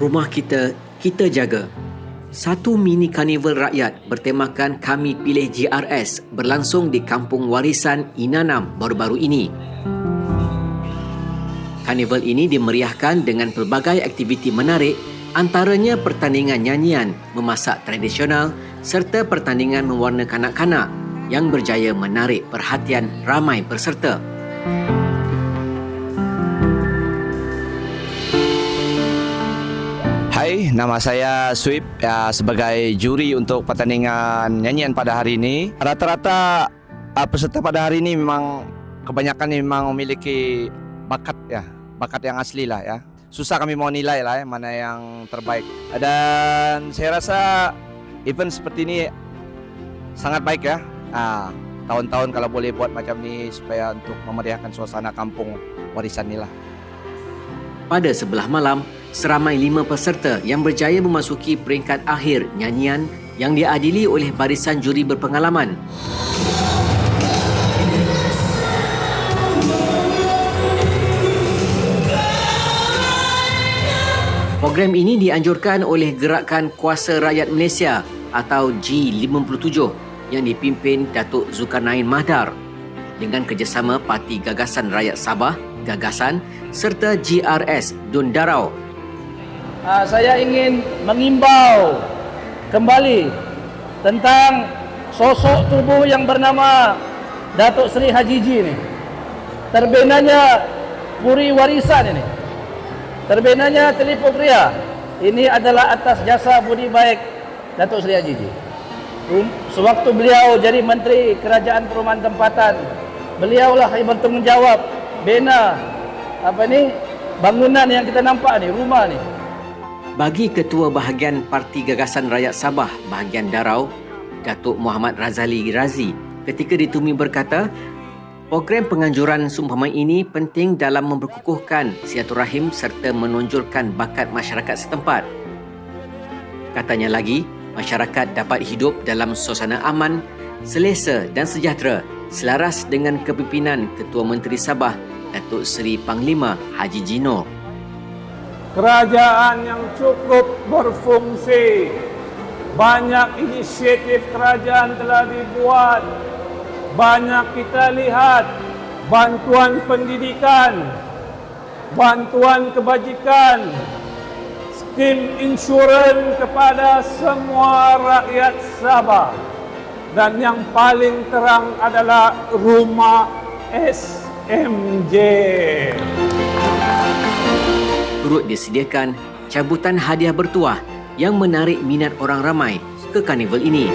Rumah kita, kita jaga. Satu mini karnival rakyat bertemakan Kami Pilih GRS berlangsung di Kampung Warisan Inanam baru-baru ini. Karnival ini dimeriahkan dengan pelbagai aktiviti menarik, antaranya pertandingan nyanyian, memasak tradisional serta pertandingan mewarna kanak-kanak yang berjaya menarik perhatian ramai peserta. Hai, nama saya Sweep sebagai juri untuk pertandingan nyanyian pada hari ini. Rata-rata peserta pada hari ini memang kebanyakan memang memiliki bakat yang asli lah ya. Susah kami mau nilai lah mana yang terbaik. Dan saya rasa event seperti ini sangat baik ya. Tahun-tahun kalau boleh buat macam ni supaya untuk memeriahkan suasana kampung warisan ni lah. Pada sebelah malam, seramai 5 peserta yang berjaya memasuki peringkat akhir nyanyian yang diadili oleh barisan juri berpengalaman. Program ini dianjurkan oleh Gerakan Kuasa Rakyat Malaysia atau G57 yang dipimpin Datuk Zulkarnain Mahdar dengan kerjasama Parti Gagasan Rakyat Sabah, Gagasan serta GRS Dun Darau. Saya ingin mengimbau kembali tentang sosok tubuh yang bernama Datuk Seri Haji G ni. Terbinanya Puri Warisan ini. Terbinanya Telipok Ria. Ini adalah atas jasa budi baik Datuk Seri Haji G. Sewaktu beliau jadi Menteri Kerajaan Perumahan Tempatan, beliaulah yang bertanggungjawab bina bangunan yang kita nampak ni, rumah ni. Bagi Ketua Bahagian Parti Gagasan Rakyat Sabah bahagian Darau, Datuk Muhammad Razali Razi, ketika ditemui berkata, program penganjuran seumpama ini penting dalam memperkukuhkan silaturahim serta menonjolkan bakat masyarakat setempat. Katanya lagi, masyarakat dapat hidup dalam suasana aman, selesa dan sejahtera selaras dengan kepimpinan Ketua Menteri Sabah, Datuk Seri Panglima Haji G. Noor. Kerajaan yang cukup berfungsi. Banyak inisiatif kerajaan telah dibuat. Banyak kita lihat bantuan pendidikan, bantuan kebajikan, skim insurans kepada semua rakyat Sabah. Dan yang paling terang adalah rumah SMJ. Turut disediakan cabutan hadiah bertuah yang menarik minat orang ramai ke karnival ini.